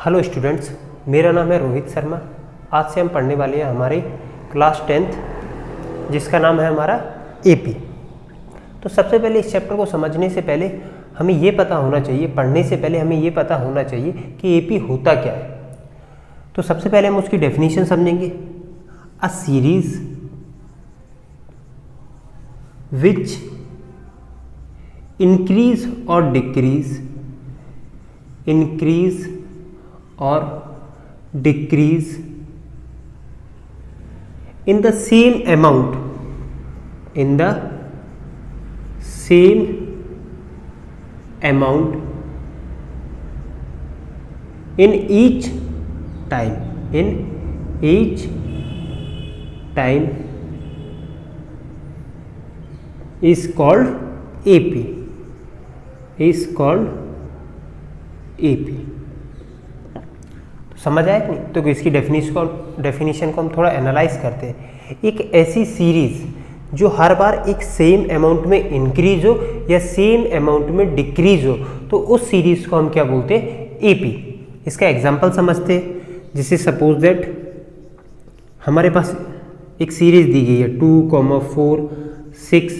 Hello students, मेरा नाम है रोहित शर्मा। आज से हम पढ़ने वाले हैं हमारी क्लास 10th जिसका नाम है हमारा एपी। तो सबसे पहले इस चैप्टर को समझने से पहले हमें ये पता होना चाहिए, पढ़ने से पहले हमें ये पता होना चाहिए कि एपी होता क्या है। तो सबसे पहले हम उसकी डेफिनेशन समझेंगे। अ सीरीज विच इंक्रीज और decrease or decrease in the same amount in each time is called AP। समझ आया कि नहीं? तो इसकी डेफिनेशन को हम थोड़ा एनालाइज करते हैं। एक ऐसी सीरीज जो हर बार एक सेम अमाउंट में इंक्रीज हो या सेम अमाउंट में डिक्रीज हो, तो उस सीरीज को हम क्या बोलते हैं? एपी। इसका एग्जांपल समझते हैं। जैसे सपोज दैट हमारे पास एक सीरीज दी गई है 2, 4, 6,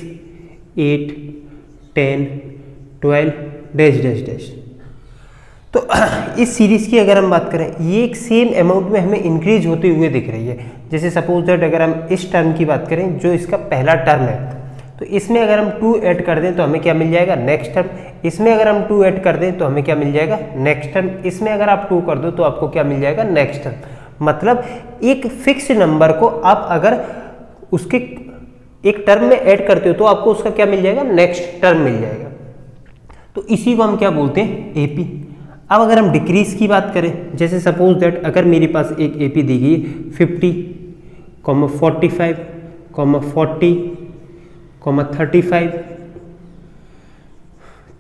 8, 10, 12 डैश डैश डैश। तो इस सीरीज की अगर हम बात करें, ये एक सेम अमाउंट में हमें इंक्रीज होते हुए दिख रही है। जैसे सपोज दैट अगर हम इस टर्म की बात करें जो इसका पहला टर्म है, तो इसमें अगर हम 2 ऐड कर दें तो हमें क्या मिल जाएगा? Next term. इसमें अगर हम 2 ऐड कर दें तो हमें क्या मिल जाएगा? Next term. इसमें अगर आप 2 कर दो तो आपको क्या मिल जाएगा? Next term. मतलब एक फिक्स नंबर को आप अगर उसके एक टर्म में ऐड करते हो तो आपको उसका क्या मिल जाएगा? नेक्स्ट टर्म मिल जाएगा। तो इसी को हम क्या बोलते हैं? एपी। अब अगर हम डिक्रीज की बात करें, जैसे सपोज दैट अगर मेरे पास एक एपी दी गई 50, 45, 40, 35,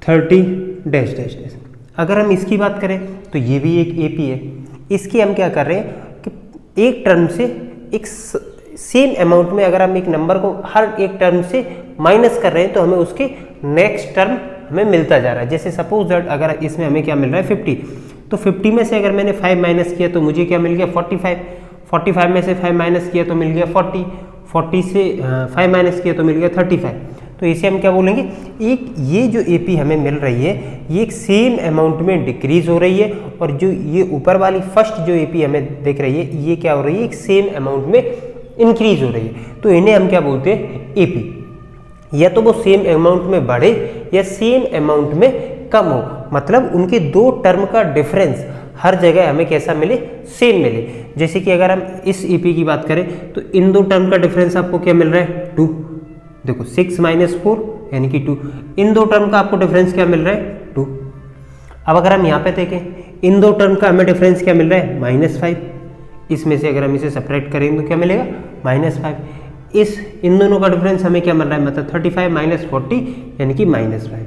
30 डैश डैश डैश। अगर हम इसकी बात करें तो ये भी एक एपी है। इसकी हम क्या कर रहे हैं कि एक टर्म से एक सेम अमाउंट में अगर हम एक नंबर को हर एक टर्म से माइनस कर रहे हैं तो हमें उसके नेक्स्ट टर्म हमें मिलता जा रहा है। जैसे सपोज दैट अगर इसमें हमें क्या मिल रहा है? 50। तो 50 में से अगर मैंने 5 माइनस किया तो मुझे क्या मिल गया? 45। 45 में से 5 माइनस किया तो मिल गया 40। 40 से 5 माइनस किया तो मिल गया 35। तो इसे हम क्या बोलेंगे? एक ये जो एपी हमें मिल रही है ये एक सेम अमाउंट में डिक्रीज हो रही है, और जो ये ऊपर वाली फर्स्ट जो एपी हमें दिख रही है ये क्या हो रही है? एक सेम अमाउंट में इंक्रीज हो रही है। तो इन्हें हम क्या बोलते हैं? एपी। या तो वो सेम अमाउंट में बढ़े या सेम अमाउंट में कम हो, मतलब उनके दो टर्म का डिफरेंस हर जगह हमें कैसा मिले? सेम मिले। जैसे कि अगर हम इस ईपी की बात करें तो इन दो टर्म का डिफरेंस आपको क्या मिल रहा है? 2। देखो 6 - 4 यानी कि 2। इन दो टर्म का आपको डिफरेंस क्या मिल रहा है? 2। अब अगर हम यहाँ पे देखें, इन दो टर्म का हमें डिफरेंस क्या मिल रहा है? -5। इसमें से अगर हम इसे सेपरेट करेंगे तो क्या मिलेगा? -5। इन दोनों का डिफरेंस हमें क्या मिल रहा है? मतलब 35 - 40 यानी कि -5।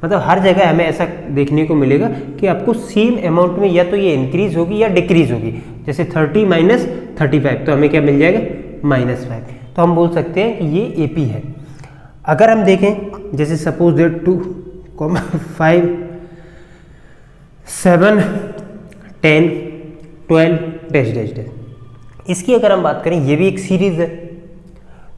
मतलब हर जगह हमें ऐसा देखने को मिलेगा कि आपको सेम अमाउंट में या तो ये इंक्रीज होगी या डिक्रीज होगी। जैसे 30 - 35 तो हमें क्या मिल जाएगा? -5। तो हम बोल सकते हैं कि ये एपी है। अगर हम देखें जैसे suppose that 2, 5, 7, 10, 12 dash dash dash. इसकी अगर हम बात करें, ये भी एक सीरीज है,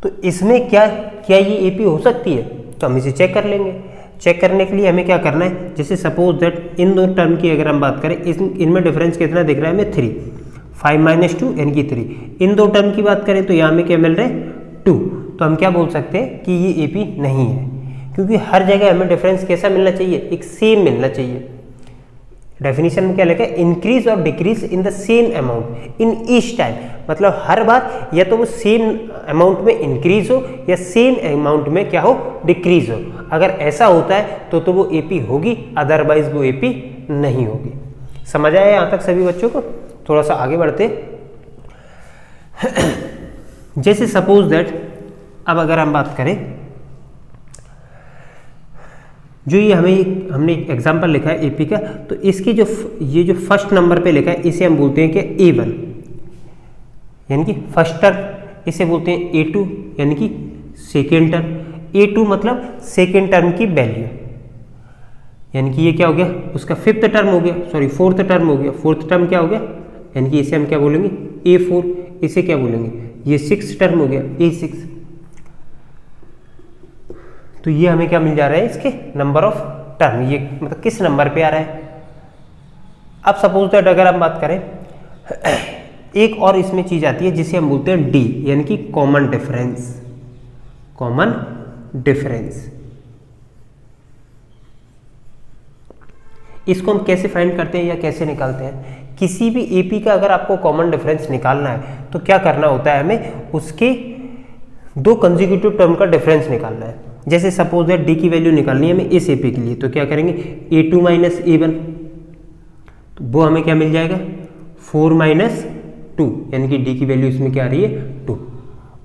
तो इसमें क्या ये एपी हो सकती है? तो हम इसे चेक कर लेंगे। चेक करने के लिए हमें क्या करना है? जैसे सपोज दैट इन दो टर्म की अगर हम बात करें, इनमें डिफरेंस कितना दिख रहा है हमें? 3। 5 - 2 यानी कि 3। इन दो टर्म की बात करें तो यहाँ में क्या मिल रहा है? 2। तो हम क्या बोल सकते हैं कि ये एपी नहीं है, क्योंकि हर जगह हमें डिफरेंस कैसा मिलना चाहिए? एक सेम मिलना चाहिए। डेफिनेशन में क्या लिखा है? इंक्रीज और decrease in the same amount in each time. मतलब हर बार या तो वो सेम अमाउंट में इंक्रीज हो या सेम अमाउंट में क्या हो? डिक्रीज हो। अगर ऐसा होता है तो वो एपी होगी, अदरवाइज वो एपी नहीं होगी। समझ आया यहाँ तक सभी बच्चों को? थोड़ा सा आगे बढ़ते। जैसे सपोज दैट अब अगर हम बात करें, जो ये हमने एक एग्जाम्पल लिखा है एपी का, तो इसकी ये जो फर्स्ट नंबर पे लिखा है इसे हम बोलते हैं कि A1 यानी कि फर्स्ट टर्म। इसे बोलते हैं A2 यानी कि सेकेंड टर्म। A2 मतलब सेकेंड टर्म की वैल्यू। यानी कि ये क्या हो गया, उसका फिफ्थ टर्म हो गया, सॉरी फोर्थ टर्म हो गया। फोर्थ टर्म क्या हो गया, यानी कि इसे हम क्या बोलेंगे A4, इसे क्या बोलेंगे, ये सिक्स टर्म हो गया A6। तो ये हमें क्या मिल जा रहा है, इसके नंबर ऑफ टर्म, ये मतलब किस नंबर पे आ रहा है। अब सपोज दैट अगर हम बात करें, एक और इसमें चीज आती है जिसे हम बोलते हैं D, यानी कि कॉमन डिफरेंस। कॉमन डिफरेंस इसको हम कैसे फाइंड करते हैं या कैसे निकालते हैं। किसी भी एपी का अगर आपको कॉमन डिफरेंस निकालना है तो क्या करना होता है, हमें उसके दो कंसेक्यूटिव टर्म का डिफरेंस निकालना है। जैसे सपोज दैट डी की वैल्यू निकालनी है हमें इस एपी के लिए, तो क्या करेंगे A2 माइनस A1, तो वो हमें क्या मिल जाएगा 4 माइनस 2, यानी कि डी की वैल्यू इसमें क्या आ रही है 2।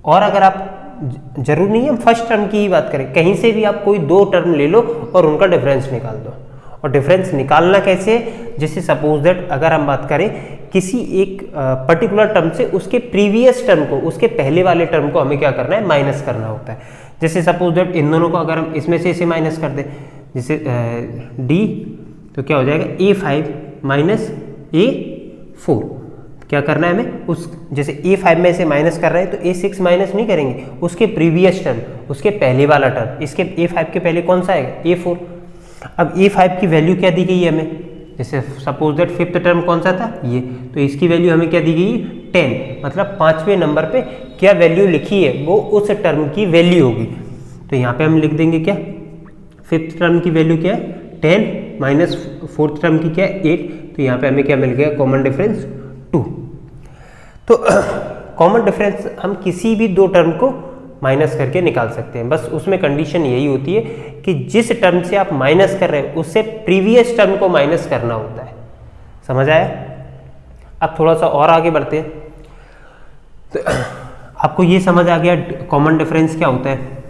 और अगर आप, जरूर नहीं है हम फर्स्ट टर्म की ही बात करें, कहीं से भी आप कोई दो टर्म ले लो और उनका डिफरेंस निकाल दो। और डिफरेंस निकालना कैसे है, जैसे सपोज दैट अगर हम बात करें किसी एक पर्टिकुलर टर्म से उसके प्रीवियस टर्म को, उसके पहले वाले टर्म को हमें क्या करना है, माइनस करना होता है। जैसे सपोज दैट इन दोनों को अगर हम इसमें से इसे माइनस कर दें, जैसे डी, तो क्या हो जाएगा A5 माइनस A4। क्या करना है हमें, उस जैसे A5 में से माइनस कर रहे हैं तो A6 माइनस नहीं करेंगे, उसके प्रीवियस टर्म, उसके पहले वाला टर्म, इसके A5 के पहले कौन सा आएगा A4। अब A5 की वैल्यू क्या दी गई है हमें, जैसे सपोज दैट फिफ्थ टर्म कौन सा था ये, तो इसकी वैल्यू हमें क्या दी गई 10, मतलब पांचवें नंबर पे क्या वैल्यू लिखी है वो उस टर्म की वैल्यू होगी। तो यहाँ पे हम लिख देंगे क्या, फिफ्थ टर्म की वैल्यू क्या है 10 माइनस फोर्थ टर्म की क्या है 8, तो यहाँ पे हमें क्या मिल गया कॉमन डिफरेंस 2। तो कॉमन डिफरेंस हम किसी भी दो टर्म को माइनस करके निकाल सकते हैं, बस उसमें कंडीशन यही होती है कि जिस टर्म से आप माइनस कर रहे हैं उससे प्रीवियस टर्म को माइनस करना होता है। समझ आया। अब थोड़ा सा और आगे बढ़ते हैं, तो आपको ये समझ आ गया कॉमन डिफरेंस क्या होता है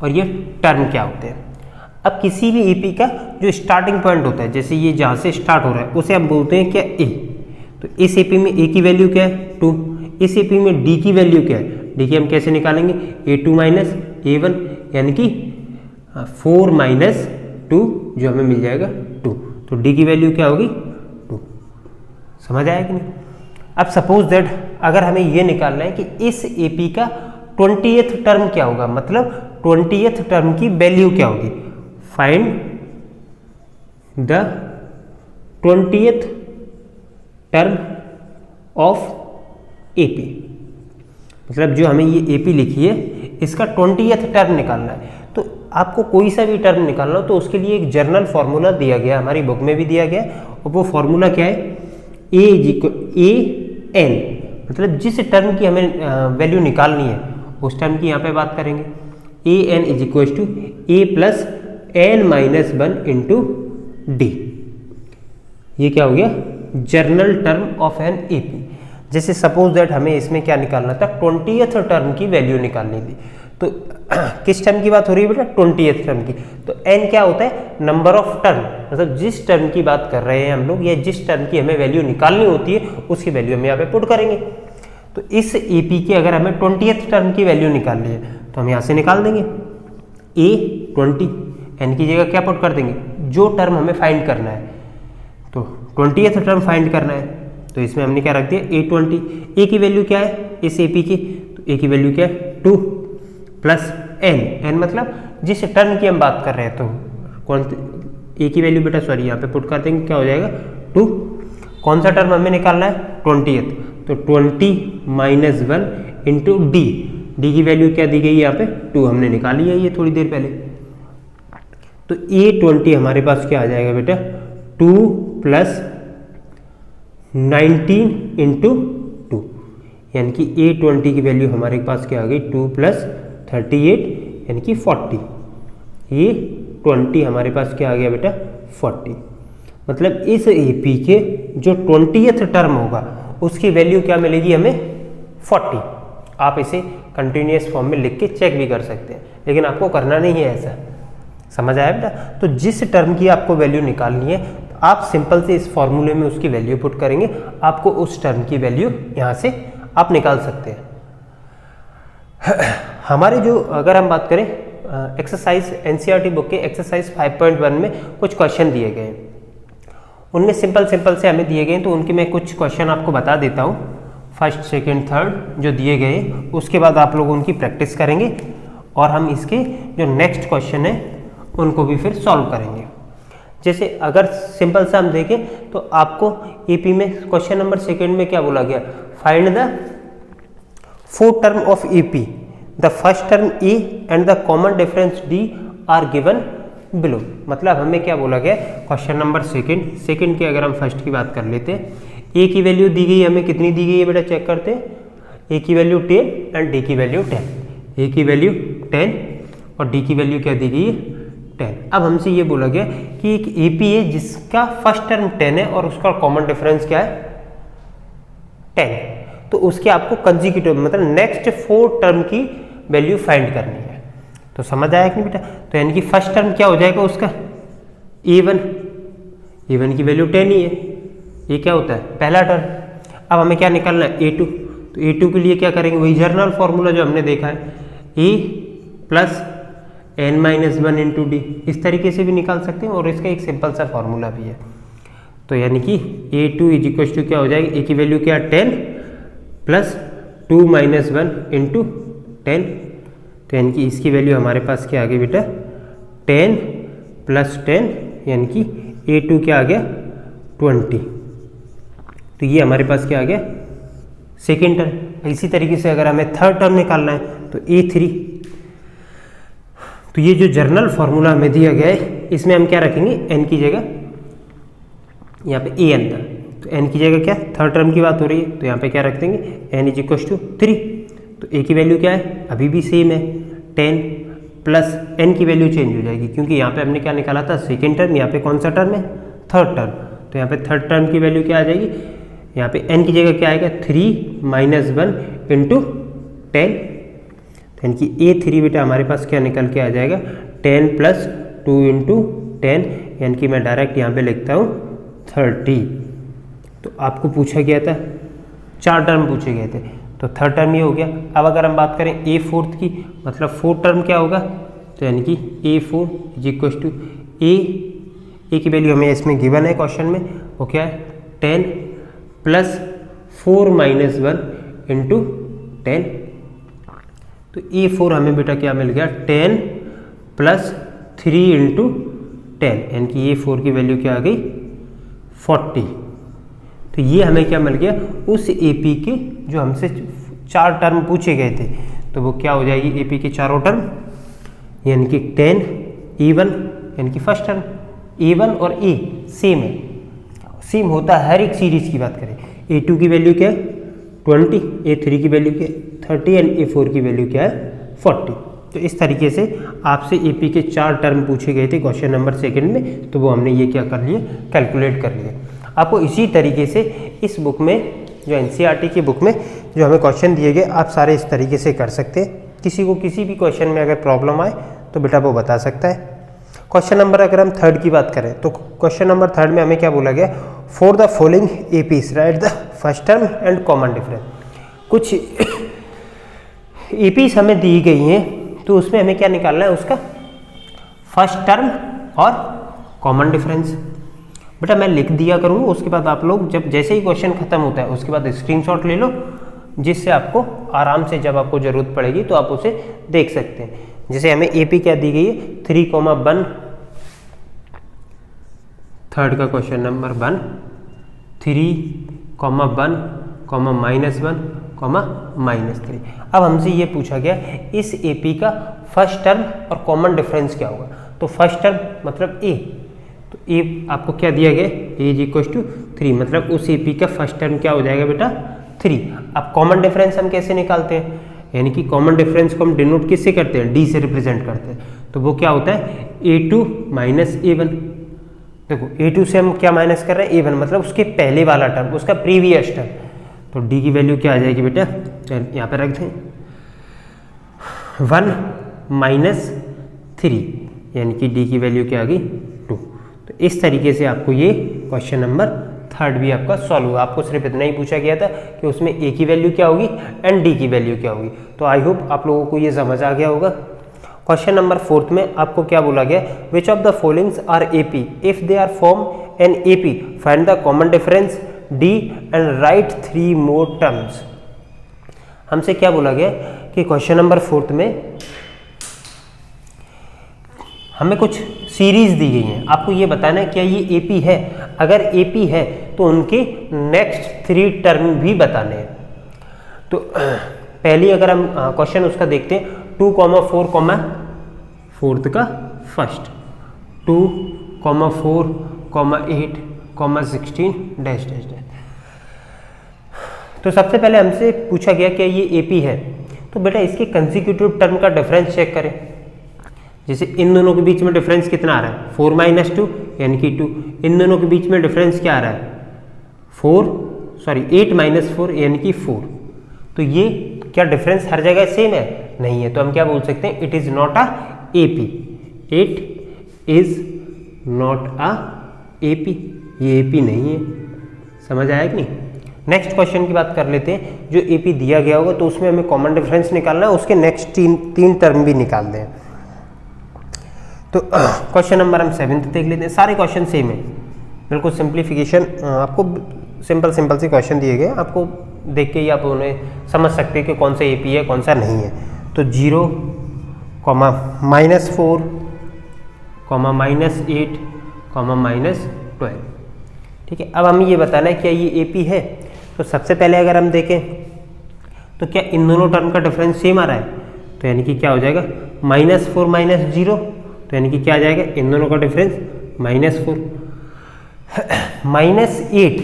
और ये टर्म क्या होते हैं। अब किसी भी एपी का जो स्टार्टिंग पॉइंट होता है, जैसे ये जहाँ से स्टार्ट हो रहा है उसे हम बोलते हैं क्या A। तो इस एपी में A की वैल्यू क्या है 2, इस एपी में D की वैल्यू क्या है, D की हम कैसे निकालेंगे A2 माइनस A1, यानी कि 4 माइनस 2 जो हमें मिल जाएगा 2, तो D की वैल्यू क्या होगी 2। समझ आया कि नहीं। अब सपोज दैट अगर हमें ये निकालना है कि इस एपी का 20th टर्म क्या होगा, मतलब 20th टर्म की वैल्यू क्या होगी, find the 20th term of AP, मतलब जो हमें ये एपी लिखी है इसका 20th टर्म निकालना है। तो आपको कोई सा भी टर्म निकालना हो तो उसके लिए एक जर्नल फॉर्मूला दिया गया, हमारी बुक में भी दिया गया, और वो फॉर्मूला क्या है A/n, मतलब जिस टर्म की हमें वैल्यू निकालनी है उस टर्म की यहाँ पे बात करेंगे। an = a plus n minus 1 into D. ये क्या हो गया journal term of an AP. जैसे सपोज दैट हमें इसमें क्या निकालना था 20th टर्म की वैल्यू निकालनी थी, तो किस टर्म की बात हो रही है बेटा 20th टर्म की। तो n क्या होता है नंबर ऑफ टर्म, मतलब जिस टर्म की बात कर रहे हैं हम लोग या जिस टर्म की हमें वैल्यू निकालनी होती है उसकी वैल्यू हम यहाँ पे पुट करेंगे। तो इस एपी की अगर हमें 20th टर्म की वैल्यू निकालनी है तो हम यहाँ से निकाल देंगे A20, n की जगह क्या पुट कर देंगे जो टर्म हमें फाइंड करना है, तो 20th टर्म फाइंड करना है, तो इसमें हमने क्या रख दिया A20। A की वैल्यू क्या है इस AP की, तो A की वैल्यू क्या है 2 प्लस n मतलब जिस टर्म की हम बात कर रहे हैं, तो कौन A की वैल्यू बेटा सॉरी यहाँ पे पुट कर देंगे, क्या हो जाएगा 2। कौन सा टर्म हमें निकालना है 20th, तो 20 माइनस 1 इंटू डी, डी की वैल्यू क्या दी गई है यहाँ पे 2, हमने निकाली है ये थोड़ी देर पहले। तो A20 हमारे पास क्या आ जाएगा बेटा 2 प्लस 19 इंटू 2, यानी कि A20 की वैल्यू हमारे पास क्या आ गई 2 प्लस 38 यानी कि 40। ये 20 हमारे पास क्या आ गया बेटा 40, मतलब इस AP के जो 20th टर्म होगा उसकी वैल्यू क्या मिलेगी हमें 40। आप इसे कंटिन्यूअस फॉर्म में लिख के चेक भी कर सकते हैं, लेकिन आपको करना नहीं है ऐसा। समझ आया बेटा। तो जिस टर्म की आपको वैल्यू निकालनी है तो आप सिंपल से इस फॉर्मूले में उसकी वैल्यू पुट करेंगे, आपको उस टर्म की वैल्यू यहाँ से आप निकाल सकते हैं। हमारे जो अगर हम बात करें एक्सरसाइज एनसीईआरटी बुक के एक्सरसाइज 5.1 में कुछ क्वेश्चन दिए गए हैं। उनमें सिंपल से हमें दिए गए हैं, तो उनके मैं कुछ क्वेश्चन आपको बता देता हूँ, फर्स्ट सेकंड थर्ड जो दिए गए। उसके बाद आप लोग उनकी प्रैक्टिस करेंगे और हम इसके जो नेक्स्ट क्वेश्चन है उनको भी फिर सॉल्व करेंगे। जैसे अगर सिंपल से हम देखें तो आपको एपी में क्वेश्चन नंबर सेकंड में क्या बोला गया, find the 4 term of AP, the first term A and the common difference D R given below. मतलब हमें क्या बोला गया, क्वेश्चन नंबर सेकंड की अगर हम फर्स्ट की बात कर लेते हैं, ए की वैल्यू दी गई हमें, कितनी दी गई है बेटा चेक करते हैं, ए की वैल्यू 10 एंड डी की वैल्यू 10, ए की वैल्यू 10 और डी की वैल्यू क्या दी गई है 10। अब हमसे ये बोला गया कि एक एपी है जिसका फर्स्ट टर्म 10 है और उसका कॉमन डिफरेंस क्या है 10, तो उसके आपको कंसेक्यूटिव मतलब नेक्स्ट 4 टर्म की वैल्यू फाइंड करनी है। तो समझ आया कि नहीं बेटा, तो यानी कि फर्स्ट टर्म क्या हो जाएगा उसका a1 की वैल्यू 10 ही है, ये क्या होता है पहला टर्म। अब हमें क्या निकालना है a2, तो a2 के लिए क्या करेंगे, वही जर्नल फॉर्मूला जो हमने देखा है, a plus n-1 into D, इस तरीके से भी निकाल सकते हैं और इसका एक सिंपल सा फॉर्मूला भी है। तो यानी कि a2 इज इक्वल टू क्या हो जाएगा, a की वैल्यू क्या 10 प्लस 2 - 1 इंटू 10, तो यानी कि इसकी वैल्यू हमारे पास क्या आ गई बेटा 10 प्लस 10, यानी कि a2 क्या आ गया 20। तो ये हमारे पास क्या आ गया सेकेंड टर्म। इसी तरीके से अगर हमें थर्ड टर्म निकालना है तो a3, तो ये जो जर्नल फॉर्मूला हमें दिया गया है इसमें हम क्या रखेंगे, n की जगह यहाँ पे a अंदर, तो n की जगह क्या थर्ड टर्म की बात हो रही है, तो यहाँ पे क्या रख देंगे n इज इक्वल टू 3, तो a की वैल्यू क्या है अभी भी सेम है 10 प्लस n की वैल्यू चेंज हो जाएगी क्योंकि यहाँ पे हमने क्या निकाला था सेकेंड टर्म, यहाँ पे कौन सा टर्म है थर्ड टर्म, तो यहाँ पे थर्ड टर्म की वैल्यू क्या आ जाएगी, यहाँ पे n की जगह क्या आएगा 3 - 1 इंटू 10, यानी कि a3 बेटा हमारे पास क्या निकल के आ जाएगा 10 प्लस 2 इंटू 10, यानी कि मैं डायरेक्ट यहाँ पे लिखता हूँ 30। तो आपको पूछा गया था 4 टर्म पूछे गए थे, तो थर्ड टर्म ये हो गया। अब अगर हम बात करें a4 की, मतलब फोर्थ टर्म क्या होगा, तो यानी कि a4 इज इक्वल टू ए की वैल्यू हमें इसमें गिवन है क्वेश्चन में, वो क्या है 10 प्लस 4 - 1 इंटू 10, तो a4 हमें बेटा क्या मिल गया 10 प्लस 3 इंटू 10, यानी कि a4 की वैल्यू क्या आ गई 40। तो ये हमें क्या मिल गया उस एपी के जो हमसे 4 टर्म पूछे गए थे, तो वो क्या हो जाएगी एपी के चारों टर्म, यानी कि 10 a1 यानी कि फर्स्ट टर्म, a1 और a सेम है, सेम होता है हर एक सीरीज की बात करें। a2 की वैल्यू क्या है 20, a3 की वैल्यू क्या है 30 एंड a4 की वैल्यू क्या है 40। तो इस तरीके से आपसे एपी के 4 टर्म पूछे गए थे क्वेश्चन नंबर सेकंड में, तो वो हमने ये क्या कर लिए कैलकुलेट कर लिए। आपको इसी तरीके से इस बुक में जो एनसीईआरटी की बुक में जो हमें क्वेश्चन दिए गए आप सारे इस तरीके से कर सकते हैं। किसी को किसी भी क्वेश्चन में अगर प्रॉब्लम आए तो बेटा वो बता सकता है। क्वेश्चन नंबर अगर हम थर्ड की बात करें तो क्वेश्चन नंबर थर्ड में हमें क्या बोला गया, for the following APs right the first term and common difference. कुछ एपीज हमें दी गई हैं तो उसमें हमें क्या निकालना है उसका फर्स्ट टर्म और कॉमन डिफरेंस। बेटा मैं लिख दिया करूँगा, उसके बाद आप लोग जब जैसे ही क्वेश्चन खत्म होता है उसके बाद स्क्रीनशॉट ले लो, जिससे आपको आराम से जब आपको ज़रूरत पड़ेगी तो आप उसे देख सकते हैं। जैसे हमें एपी क्या दी गई है 3,1, थर्ड का क्वेश्चन नंबर 1 3,1, -1, -3। अब हमसे ये पूछा गया इस एपी का फर्स्ट टर्म और कॉमन डिफरेंस क्या होगा, तो फर्स्ट टर्म मतलब ए, तो ए आपको क्या दिया गया ए इज इक्वल टू 3, मतलब उस एपी का फर्स्ट टर्म क्या हो जाएगा बेटा 3। अब कॉमन डिफरेंस हम कैसे निकालते हैं, यानी कि कॉमन डिफरेंस को हम डिनोट किससे करते हैं डी से रिप्रेजेंट करते हैं, तो वो क्या होता है a2 माइनस a1। देखो a2 से हम क्या माइनस कर रहे हैं a1, मतलब उसके पहले वाला टर्म उसका प्रीवियस टर्म, तो डी की वैल्यू क्या आ जाएगी बेटा, यहाँ पे रख दें 1 - 3, यानी कि डी की वैल्यू क्या आ गई 2। तो इस तरीके से आपको ये क्वेश्चन नंबर थर्ड भी आपका सॉल्व हुआ। आपको सिर्फ इतना ही पूछा गया था कि उसमें ए की वैल्यू क्या होगी एंड डी की वैल्यू क्या होगी। तो आई होप आप लोगों को ये समझ आ गया होगा। क्वेश्चन नंबर 4 में आपको क्या बोला गया, which of the followings are AP if they are form an AP, find the common difference d and write 3 more terms. हमसे क्या बोला गया कि क्वेश्चन नंबर 4 में हमें कुछ सीरीज दी गई है, आपको ये बताना है क्या ये एपी है, अगर एपी है तो उनके नेक्स्ट 3 टर्म भी बताने हैं। तो पहली अगर हम क्वेश्चन उसका देखते हैं 2, 4, 4 का फर्स्ट 2, 4, 8, 16 डैश डैश डैश। तो सबसे पहले हमसे पूछा गया कि ये एपी है, तो बेटा इसके कंसेक्यूटिव टर्म का डिफरेंस चेक करें। जैसे इन दोनों के बीच में डिफरेंस कितना आ रहा है 4 - 2 यानी कि 2। इन दोनों के बीच में डिफरेंस क्या आ रहा है 8 - 4 यानी कि 4। तो ये क्या डिफरेंस हर जगह सेम है? नहीं है। तो हम क्या बोल सकते हैं, it is not a AP, it is not a AP, ये एपी नहीं है। समझ आया कि नहीं? नेक्स्ट क्वेश्चन की बात कर लेते हैं। जो एपी दिया गया होगा तो उसमें हमें कॉमन डिफरेंस निकालना है, उसके नेक्स्ट तीन टर्म भी निकालने हैं। तो क्वेश्चन नंबर हम 7 देख लेते हैं। सारे क्वेश्चन सेम है, बिल्कुल सिंप्लीफिकेशन, आपको सिंपल से क्वेश्चन दिए गए, आपको देख के ही आप उन्हें समझ सकते हैं कि कौन सा एपी है कौन सा नहीं है। तो 0, -4, -8, -12। ठीक है, अब हमें ये बताना है क्या ये एपी है। तो सबसे पहले अगर हम देखें तो क्या इन दोनों टर्म का डिफरेंस सेम आ रहा है, तो यानी कि क्या हो जाएगा -4 - 0, तो यानी कि क्या आ जाएगा इन दोनों का डिफरेंस -4। -8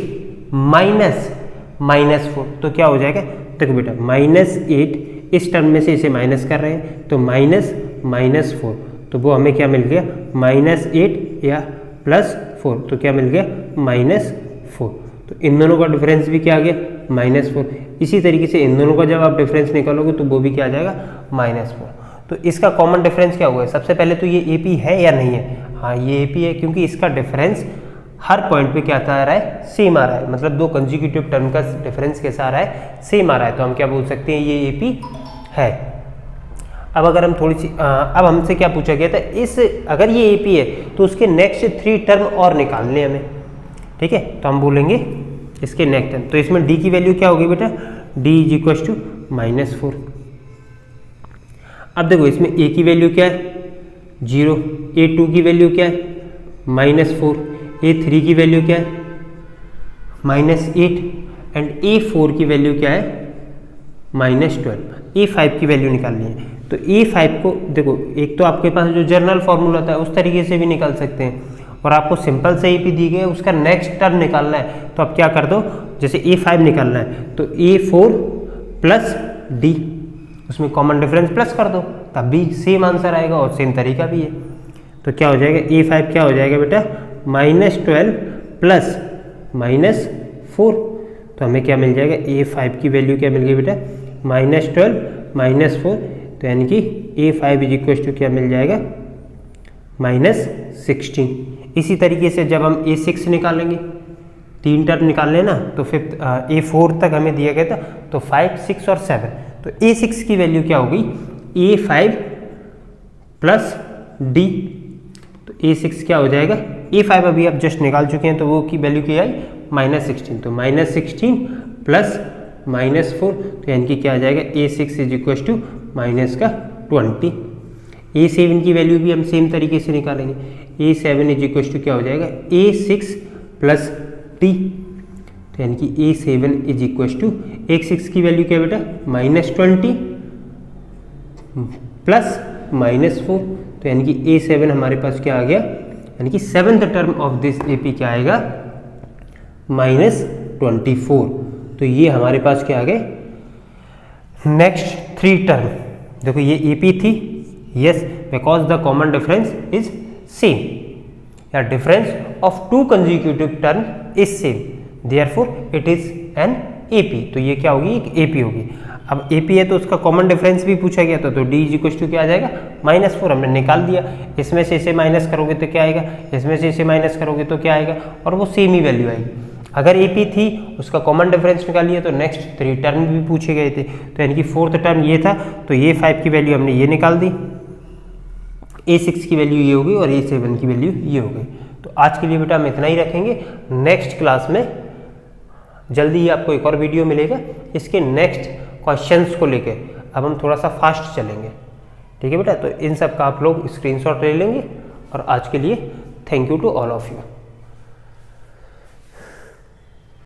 - -4 तो क्या हो जाएगा, देखो बेटा -8 इस टर्म में से इसे माइनस कर रहे हैं तो -4, तो वो हमें क्या मिल गया -8 या +4, तो क्या मिल गया -4। तो इन दोनों का डिफरेंस भी क्या आ गया -4। इसी तरीके से इन दोनों का जब आप डिफरेंस निकालोगे तो वो भी क्या आ जाएगा -4। तो इसका कॉमन डिफरेंस क्या हुआ है, सबसे पहले तो ये एपी है या नहीं है? हाँ ये एपी है, क्योंकि इसका डिफरेंस हर पॉइंट पे क्या आ रहा है सेम आ रहा है, मतलब 2 कंसेक्यूटिव टर्म का डिफरेंस कैसा आ रहा है सेम आ रहा है। तो हम क्या बोल सकते हैं ये एपी है। अब अगर हम थोड़ी सी अब हमसे क्या पूछा गया था, इस अगर ये एपी है तो उसके नेक्स्ट 3 टर्म और निकालने हमें। ठीक है, तो हम बोलेंगे इसके नेक्स्ट टर्म, तो इसमें डी की वैल्यू क्या होगी बेटा, डी इज इक्वल टू -4। अब देखो इसमें ए की वैल्यू क्या है 0, A2 की वैल्यू क्या है -4, A3 की वैल्यू क्या है -8 एंड A4 की वैल्यू क्या है -12। A5 की वैल्यू निकालनी है, तो A5 को देखो एक तो आपके पास जो जनरल फॉर्मूला था उस तरीके से भी निकाल सकते हैं, और आपको सिंपल से एपी दी गई है उसका नेक्स्ट टर्म निकालना है। तो आप क्या कर दो, जैसे A5 निकालना है तो A4 + D, उसमें कॉमन डिफरेंस प्लस कर दो, तब भी सेम आंसर आएगा और सेम तरीका भी है। तो क्या हो जाएगा A5 क्या हो जाएगा बेटा -12 प्लस -4, तो हमें क्या मिल जाएगा A5 की वैल्यू क्या मिल गई बेटा -12 -4, तो यानी कि A5 इज इक्वल टू क्या मिल जाएगा -16। इसी तरीके से जब हम A6 निकालेंगे, 3 टर्म निकालने ना, तो फिर A4 तक हमें दिया गया था, तो 5, 6 और 7, तो A6 की वैल्यू क्या होगी A5 + D, तो A6 क्या हो जाएगा, A5 अभी आप जस्ट निकाल चुके हैं तो वो की वैल्यू क्या आई -16, तो -16 प्लस -4, तो यानी कि क्या आ जाएगा A6 is equal to -20। A7 की वैल्यू भी हम सेम तरीके से निकालेंगे, A7 इज इक्वल टू क्या हो जाएगा A6 + D, तो यानी कि A7 is equal to A6 की वैल्यू क्या बेटा -20 प्लस -4, तो यानी कि A7 हमारे पास क्या आ गया, यानी कि 7th term of this AP क्या आएगा -24। तो ये हमारे पास क्या आ गए नेक्स्ट 3 टर्म। देखो ये AP थी, yes, because the common difference is same, या difference of 2 consecutive term is same, therefore it is an AP। तो ये क्या होगी, एक AP होगी। अब AP है तो उसका कॉमन डिफरेंस भी पूछा गया था, तो D इज इक्वल टू क्या आ जाएगा -4, हमने निकाल दिया। इसमें से इसे माइनस करोगे तो क्या आएगा, इसमें से इसे माइनस करोगे तो क्या आएगा, और वो सेम ही वैल्यू आएगी। अगर AP थी उसका कॉमन डिफरेंस निकालिए तो नेक्स्ट 3 टर्म भी पूछे गए थे, तो यानी कि 4th टर्म ये था, तो ये 5 की वैल्यू हमने ये निकाल दी, A6 की वैल्यू ये होगी और A7 की वैल्यू ये होगी। तो आज के लिए बेटा हम इतना ही रखेंगे। नेक्स्ट क्लास में जल्दी ही आपको एक और वीडियो मिलेगा इसके नेक्स्ट क्वेश्चंस को लेके। अब हम थोड़ा सा फास्ट चलेंगे, ठीक है बेटा। तो इन सब का आप लोग स्क्रीनशॉट ले लेंगे। और आज के लिए thank you to all of you.